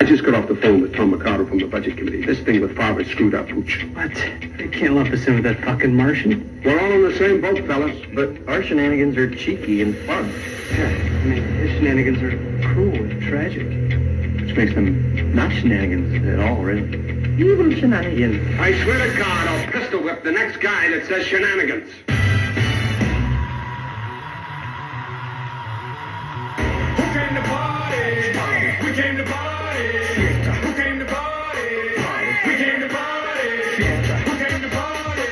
I just got off the phone with Tom Mercado from the Budget Committee. This thing with Farber's screwed up, Hooch. What? They can't lump us in with that fucking Martian. We're all in the same boat, fellas. But our shenanigans are cheeky and fun. Yeah, I mean, his shenanigans are cruel and tragic. Which makes them not shenanigans at all, really. Evil shenanigans. I swear to God, I'll pistol whip the next guy that says shenanigans. Who came to party? We came to party. Who came to party? We came to party. Who came to party?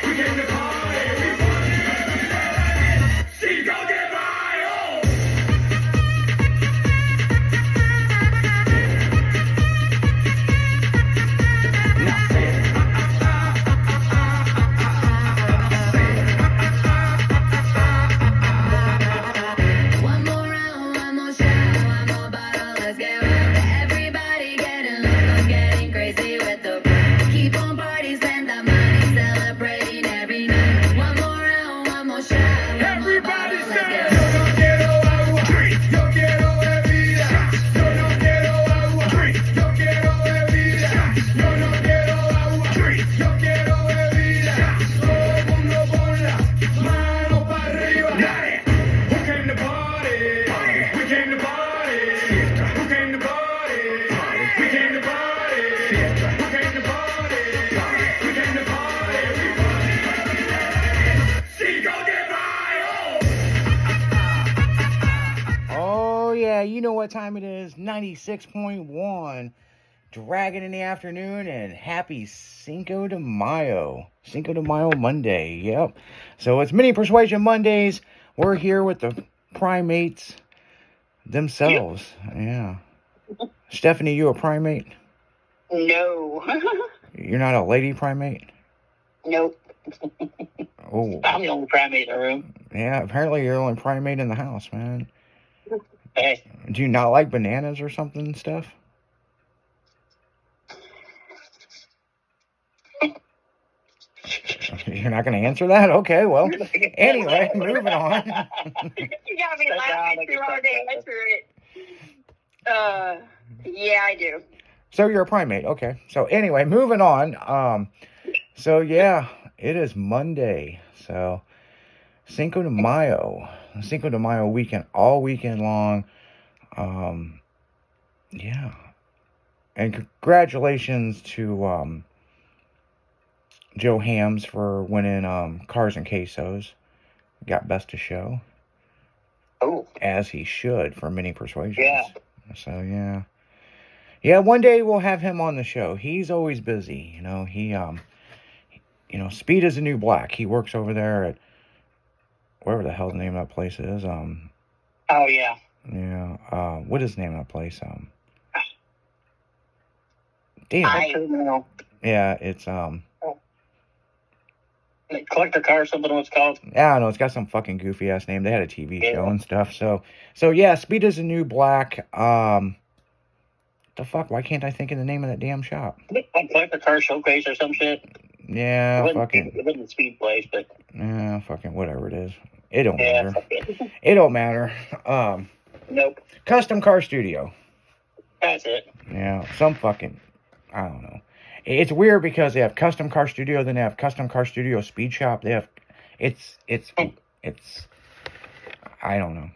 We came to party. Cinco de Mayo. One more round, one more shot, one more bottle, let's get right. Everybody getting low, getting crazy with the pride. Keep on party, spend that money, celebrating every night. One more round, one more shot, one more bottle, Everybody let's say, get yo right. no quiero agua, yo quiero bebida. Yo no quiero agua, yo quiero bebida. Yo no quiero agua, yo quiero bebida. Todo el mundo con la mano para arriba. Who came to party? We came to party. Who came to party? We came to party. Who came to party? We came to party. Cinco de Mayo. Oh, yeah, you know what time it is. 96.1. Dragon in the afternoon, and happy Cinco de Mayo. Cinco de Mayo Monday, yep. So it's Mini Persuasion Mondays. We're here with the primates themselves. Yeah. Stephanie, you a primate? No. You're not a lady primate? Nope. Oh, I'm the only primate in the room. yeah, apparently you're the only primate in the house, man. Hey, Do you not like bananas or something and stuff? You're not going to answer that? Okay, well, anyway, moving on. you got me laughing too hard to answer it. Yeah, I do. So you're a primate, okay. So anyway, moving on. So yeah, it is Monday. So Cinco de Mayo weekend, all weekend long. Yeah. And congratulations to Joe Hams for winning Cars and Quesos. Got best of show. Oh, As he should for Mini Persuasions. Yeah. So yeah. Yeah, one day we'll have him on the show. He's always busy, you know. He Speed is the New Black. He works over there at wherever the hell the name of that place is. oh yeah. Yeah. What is the name of that place? Damn. I don't know. Yeah, it's Like collector car or something was called. I don't know, it's got some fucking goofy ass name. They had a TV Yeah. show and stuff. So yeah, Speed is the New Black. The fuck? Why can't I think of the name of that damn shop? Like collector car showcase or some shit. Yeah, It fucking. wasn't the speed place, but Yeah, fucking whatever it is. It don't yeah. matter. Fuck it. It don't matter. Nope. Custom Car Studio. That's it. Yeah, some fucking, I don't know. It's weird because they have Custom Car Studio, then they have Custom Car Studio Speed Shop. They have, it's, I don't know.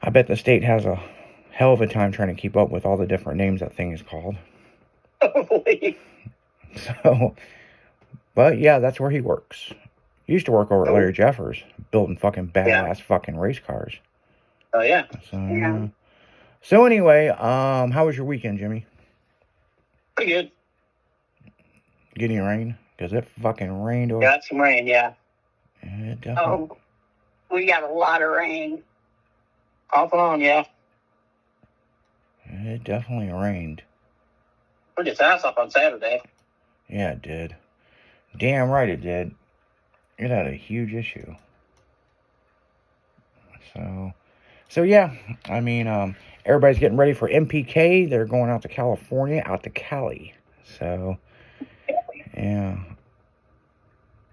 I bet the state has a hell of a time trying to keep up with all the different names that thing is called. So, but yeah, that's where he works. He used to work over at Larry Jeffers, building fucking badass fucking race cars. Oh yeah. So, Yeah. So anyway, how was your weekend, Jimmy? Pretty good. Getting rain? Because it fucking rained over. Got some rain, yeah. It definitely, Oh, we got a lot of rain. Off and on, yeah. it definitely rained. Put his ass up on Saturday. Yeah, it did. Damn right it did. It had a huge issue. So yeah, I mean, everybody's getting ready for MPK. They're going out to California, out to Cali. So, yeah.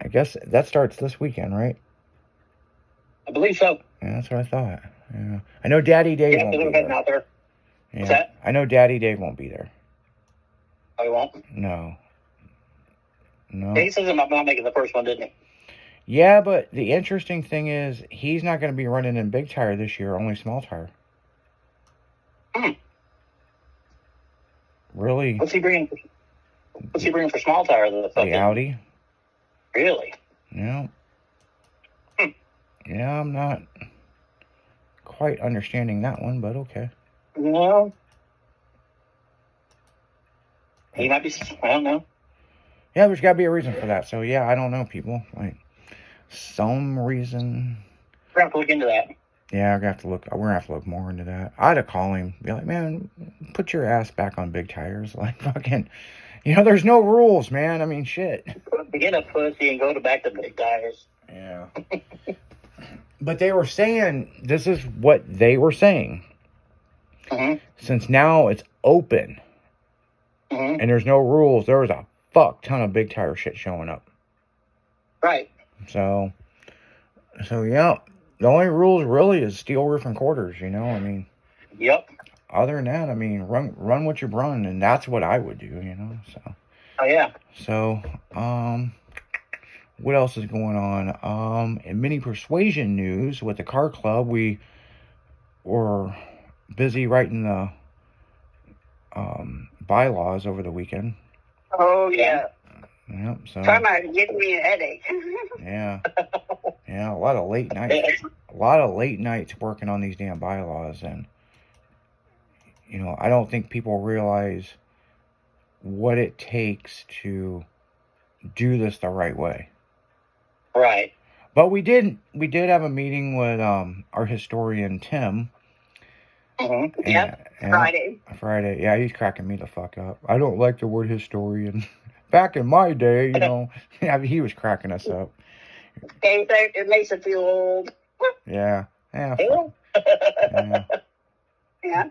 I guess that starts this weekend, right? I believe so. Yeah, that's what I thought. Yeah. I know Daddy Dave Yeah, won't they're be heading there. out there. What's that? I know Daddy Dave won't be there. Oh, you won't? No. No. He says I'm not making the first one, didn't he? Yeah, but the interesting thing is he's not going to be running in big tire this year, only small tire. Hmm. Really? What's he bringing? What's he bringing for small tire? The Audi? Really? Yeah. Hmm. Yeah, I'm not quite understanding that one, but okay. No. He might be. I don't know. Yeah, there's got to be a reason for that. So, yeah, I don't know, people. Like, some reason. We're gonna have to look into that. Yeah, we're going to have to look more into that. I'd have called him. Be like, man, put your ass back on big tires. Like, fucking, there's no rules, man. I mean, shit. Get a pussy and go back to big tires. Yeah. But they were saying, this is what they were saying. Mm-hmm. Since now it's open Mm-hmm. and there's no rules, there was a fuck ton of big tire shit showing up. Right. So yeah. The only rules really is steel roof and quarters, I mean. Yep. Other than that, I mean, run what you run, and that's what I would do, so. Oh, yeah. So, what else is going on? In mini persuasion news with the car club, we were busy writing the bylaws over the weekend. Oh, yeah. Yep. So. Talking about giving me a headache. Yeah. Yeah. A lot of late nights. A lot of late nights working on these damn bylaws, and I don't think people realize what it takes to do this the right way. Right. But we did have a meeting with our historian Tim. Mm-hmm. And, Yep. and Friday. Yeah, he's cracking me the fuck up. I don't like the word historian. Back in my day, yeah, he was cracking us up. It makes it feel old. Yeah. Yeah. Ew. Yeah. Yeah.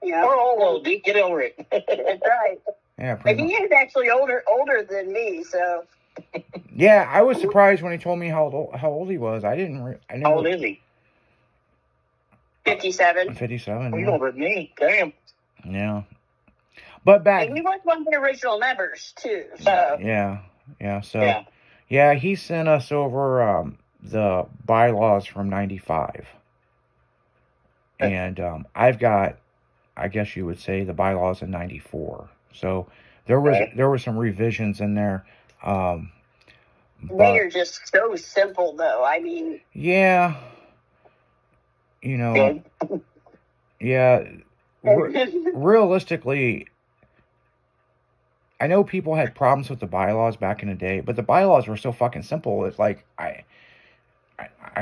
We're all old, dude. Get over it. That's right. Yeah. But Pretty he much. is actually older than me, so. Yeah, I was surprised when he told me how old he was. I never. How old is he? 57. 57. He's Yeah. older than me. Damn. Yeah. But back. And he was one of the original members, too, so. Yeah. Yeah. So. Yeah. Yeah, he sent us over the bylaws from 95. And I've got, I guess you would say, the bylaws in 94. So there was some revisions in there. They But are just so simple, though. I mean. yeah, Good. yeah, realistically, I know people had problems with the bylaws back in the day, but the bylaws were so fucking simple. It's like, I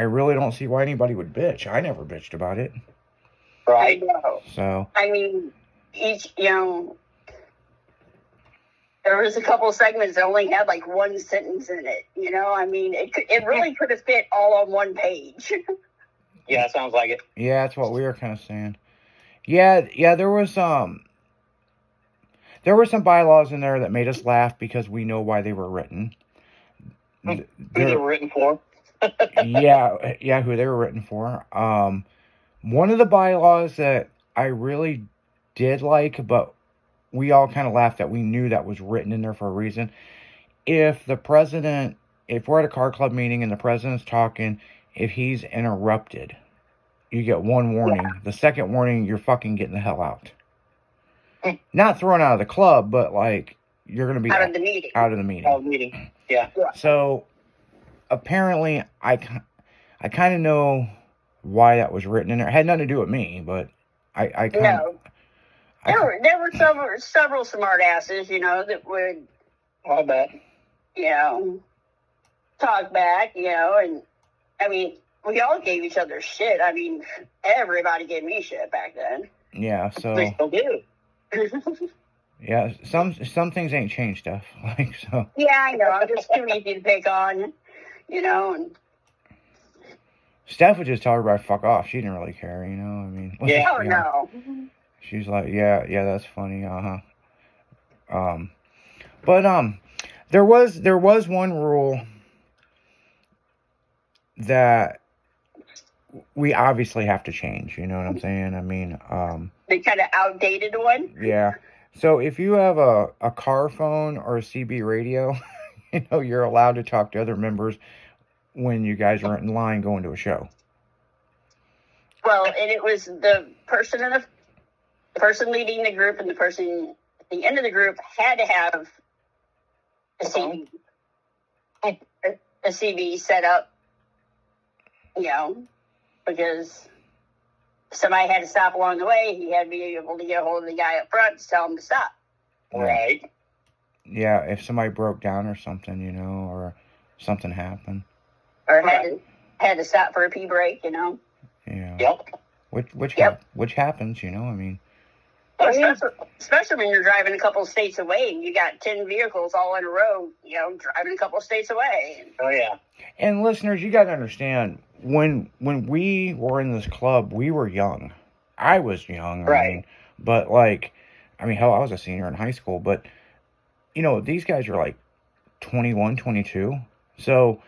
really don't see why anybody would bitch. I never bitched about it. Right. I know. So. I mean, there was a couple of segments that only had like one sentence in it. I mean, it really could have fit all on one page. Yeah, sounds like it. Yeah, that's what we were kind of saying. Yeah, there were some bylaws in there that made us laugh because we know why they were written. Who they were written for? yeah, who they were written for. One of the bylaws that I really did like, but we all kind of laughed that we knew that was written in there for a reason. If we're at a car club meeting and the president's talking, if he's interrupted, you get one warning. Yeah. The second warning, you're fucking getting the hell out. Not thrown out of the club, but like you're going to be out of the meeting. Out of the meeting. Out of the meeting. Yeah. So apparently, I kind of know why that was written in there. It had nothing to do with me, but I kind of. No. There were several smart asses, that would. I bet. Talk back, and I mean, we all gave each other shit. I mean, everybody gave me shit back then. Yeah, so. They still do. Yeah, some things ain't changed, Steph. Like so. Yeah, I know. I'm just too easy to pick on, And Steph would just tell everybody fuck off. She didn't really care, I mean. Yeah. Oh no. She's like, yeah, that's funny, But there was one rule that we obviously have to change. You know what I'm saying? I mean, The kind of outdated one. yeah. So if you have a car phone or a CB radio, you know, you're allowed to talk to other members when you guys are in line going to a show. Well, and it was the person leading the group and the person at the end of the group had to have a CB set up, you know, because somebody had to stop along the way. He had to be able to get a hold of the guy up front to tell him to stop. Right. Yeah, if somebody broke down or something, you know, or something happened. Or had to stop for a pee break, you know. Yeah. Yep. Which happens, you know, I mean. Especially when you're driving a couple of states away and you got 10 vehicles all in a row, you know, driving a couple of states away. Oh, yeah. And listeners, you got to understand, when we were in this club, we were young. I was young. Right. I mean, but like, I mean, hell, I was a senior in high school, but, you know, these guys are like 21, 22. So.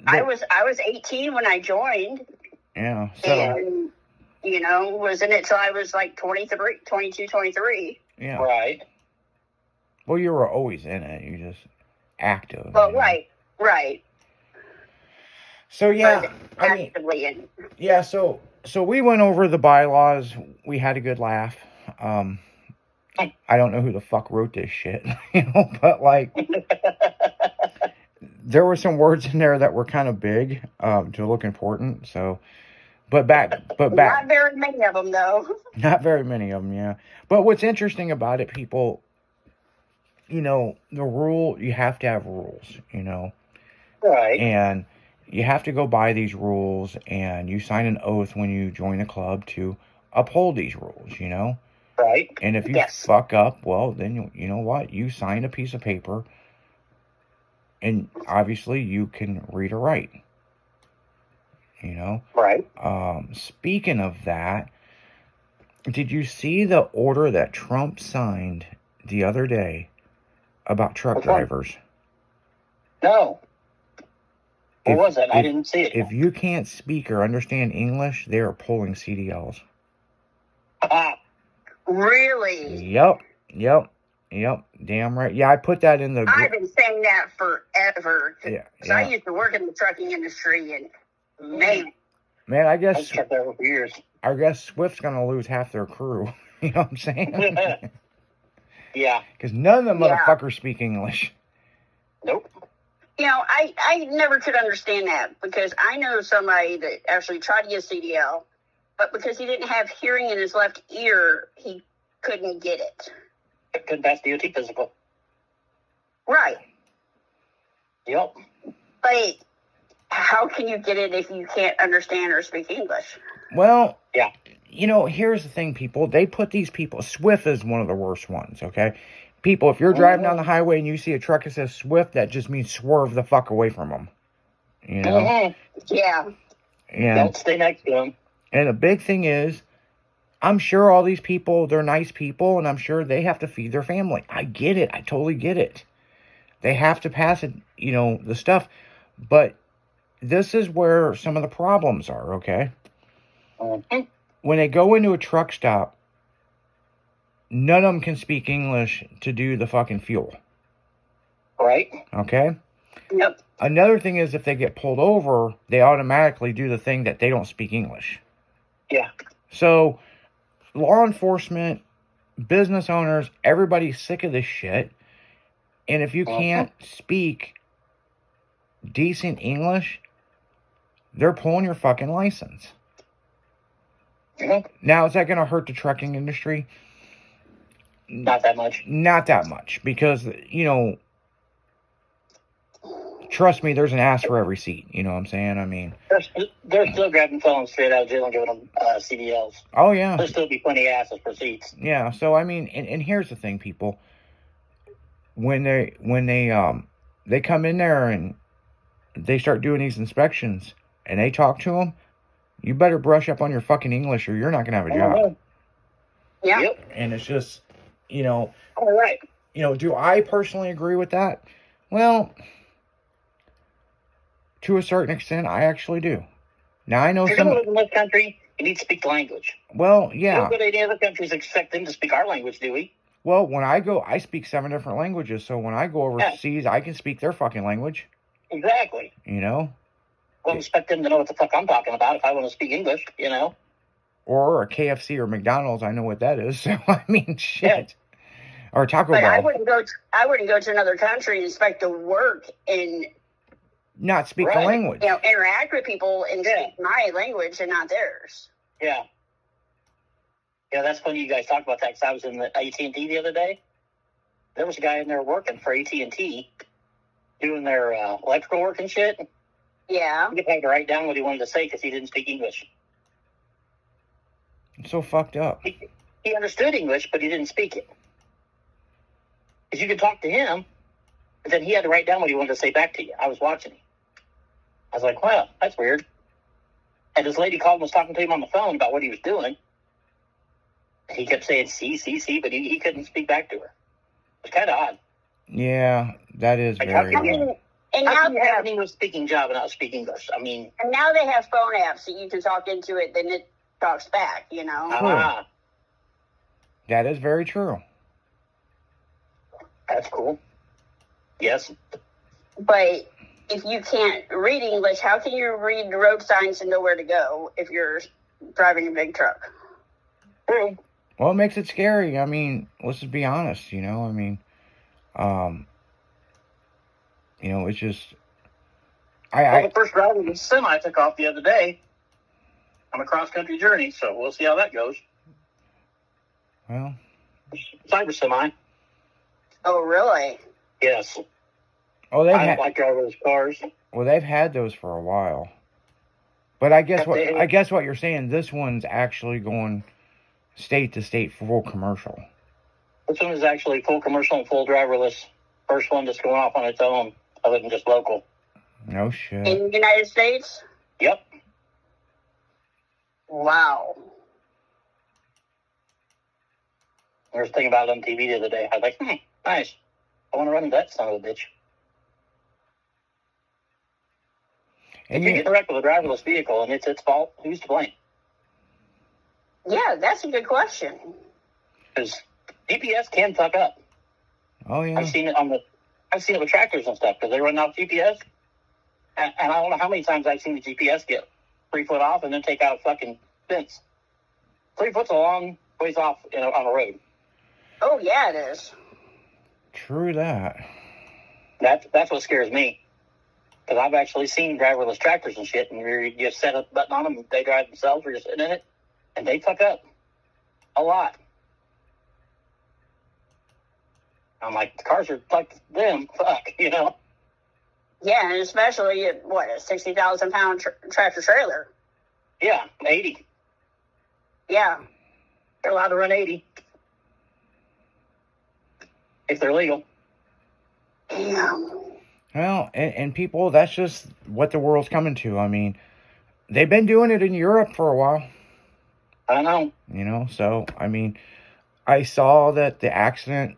I was 18 when I joined. Yeah. So. And, you know, was in it till I was like 22, 23. Yeah. Right. Well, you were always in it. You just active. Well, you know? right. So yeah, I mean, Actively in. yeah. So we went over the bylaws. We had a good laugh. I don't know who the fuck wrote this shit, you know, but like, there were some words in there that were kind of big to look important. So, but back. Not very many of them, though. Not very many of them, yeah. But what's interesting about it, people, you know, the rule, you have to have rules, you know. Right. And you have to go by these rules, and you sign an oath when you join a club to uphold these rules, you know. Right. And if you Yes. fuck up, well, then you know what? You sign a piece of paper, and obviously you can read or write, you know. Right. Speaking of that, did you see the order that Trump signed the other day about truck Which one? drivers? No. What If- was it? I if- didn't see it. If you can't speak or understand English, they are pulling CDLs. Really? Yep. Damn right. Yeah, I put that in the. I've been saying that forever. Yeah, So I yeah. used to work in the trucking industry, and man, Man, I I guess just kept there for years. Swift's gonna lose half their crew. You know what I'm saying? Yeah. Because none of them Yeah. motherfuckers speak English. Nope. you know, I never could understand that because I know somebody that actually tried to get CDL, but because he didn't have hearing in his left ear, he couldn't get it. Couldn't pass DOT physical. Right. Yep. But how can you get it if you can't understand or speak English? Well, Yeah. you know, here's the thing, people. They put these people, Swift is one of the worst ones, okay? People, if you're driving down the highway and you see a truck that says Swift, that just means swerve the fuck away from them. You know? Mhm. Yeah. And, Don't stay next to him. and the big thing is, I'm sure all these people, they're nice people, and I'm sure they have to feed their family. I get it. I totally get it. They have to pass it, you know, the stuff. But this is where some of the problems are, okay? Mhm. When they go into a truck stop, none of them can speak English to do the fucking fuel, Right. okay? Yep. Another thing is if they get pulled over, they automatically do the thing that they don't speak English. Yeah. So, law enforcement, business owners, everybody's sick of this shit. And if you can't speak decent English, they're pulling your fucking license. Mhm. Now, is that going to hurt the trucking industry? Not that much. Not that much, because, you know, trust me, there's an ass for every seat. You know what I'm saying? I mean, They're still grabbing felons straight out of jail and giving them CDLs. oh yeah. There'll still be plenty of asses for seats. Yeah, so I mean, and here's the thing, people. When they come in there and they start doing these inspections and they talk to them, you better brush up on your fucking English or you're not gonna have a job. Yeah. Yep. And it's just, you know, All right. do I personally agree with that? Well, to a certain extent, I actually do. Now I know If you're going to some. live in this country, you need to speak the language. Well, We yeah. don't go to any other countries expect them to speak our language, do we? Well, when I go, I speak 7 different languages. So when I go overseas, I can speak their fucking language. Exactly. You know, I don't expect them to know what the fuck I'm talking about if I want to speak English, you know? or a KFC or McDonald's, I know what that is. So I mean, shit. Or Taco But I Bell. wouldn't go to another country and expect to work and Not speak the Right. language. interact with people and Yeah. speak my language and not theirs. Yeah. Yeah, that's funny you guys talked about that because I was in the AT&T the other day. There was a guy in there working for AT&T doing their electrical work and shit. Yeah. He had to write down what he wanted to say because he didn't speak English. It's so fucked up. He understood English, but he didn't speak it. Because you could talk to him, but then he had to write down what he wanted to say back to you. I was watching him. I was like, wow, that's weird. And this lady called and was talking to him on the phone about what he was doing. And he kept saying, see, but he couldn't speak back to her. It was kind of odd. Yeah, that is Like, very how can odd. you, And how now can they you have have, an English speaking job and not speak English? I mean, and now they have phone apps that you can talk into it, then it talks back. You know. That is very true. That's cool. Yes. But if you can't read English, how can you read the road signs and know where to go if you're driving a big truck? True. Well, it makes it scary. I mean, let's just be honest, you know. I mean, you know, it's just Well, the first driver of the semi took off the other day on a cross-country journey, so we'll see how that goes. well, Cyber semi. Oh, really? Yes. oh, they've I don't had, like driverless cars. well, they've had those for a while. But I guess Have what they? I guess what you're saying, this one's actually going state to state full commercial. This one is actually full commercial and full driverless. First one that's going off on its own, other than just local. No shit. In the United States? Yep. Wow. I was thinking about it on TV the other day. I was like, nice. I want to run that son of a bitch. And If you you, get in a wreck with a driverless vehicle and it's its fault, who's to blame? Yeah, that's a good question. Because GPS can fuck up. oh yeah. I've seen it with tractors and stuff because they run off GPS. And I don't know how many times I've seen the GPS get 3 foot off and then take out a fucking fence. 3 foot's a long ways off on a road. Oh, yeah, it is. True that. That's what scares me. Because I've actually seen driverless tractors and shit, and you just set a button on them, and they drive themselves, or you're sitting in it, and they fuck up a lot. I'm like, the cars are like them, fuck, Yeah, and especially at, a 60,000 pound tractor trailer. Yeah, 80. Yeah. They're allowed to run 80 if they're legal. Damn. Well, and people, that's just what the world's coming to. I mean, they've been doing it in Europe for a while, I know. you know. So, I mean, I saw that the accidents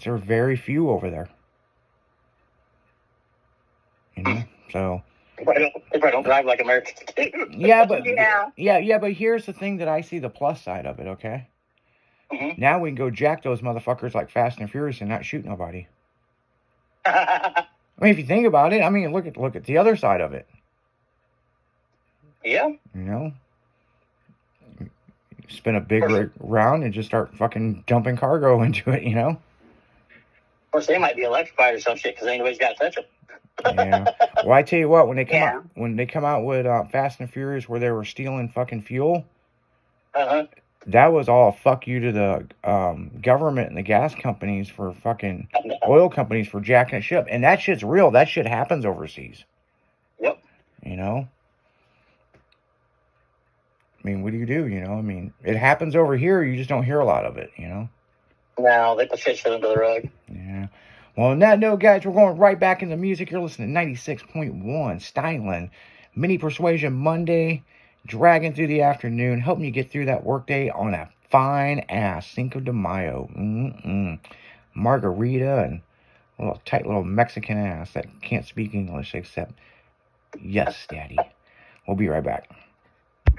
are very few over there. You know, so They probably don't drive like Americans do. yeah, but Yeah. but here's the thing that I see the plus side of it. Okay, Mhm. now we can go jack those motherfuckers like Fast and Furious and not shoot nobody. I mean, if you think about it, I mean, look at the other side of it. Yeah. You know, spin a big round and just start fucking dumping cargo into it. You know. Of course, they might be electrified or some shit because anybody's got to touch them. Yeah. Well, I tell you what, when they Yeah. come out with Fast and Furious, where they were stealing fucking fuel, Uh-huh. that was all fuck you to the government and the gas companies for fucking oil companies for jacking shit up. And that shit's real. That shit happens overseas. Yep. You know. I mean, what do? You know, I mean, it happens over here. You just don't hear a lot of it. You know. No, they push shit under the rug. Yeah. Well, on that note, guys, we're going right back into music. You're listening to 96.1 Styling Mini Persuasion Monday, dragging through the afternoon, helping you get through that workday on a fine ass Cinco de Mayo. Margarita and a little tight little Mexican ass that can't speak English except yes, daddy. We'll be right back.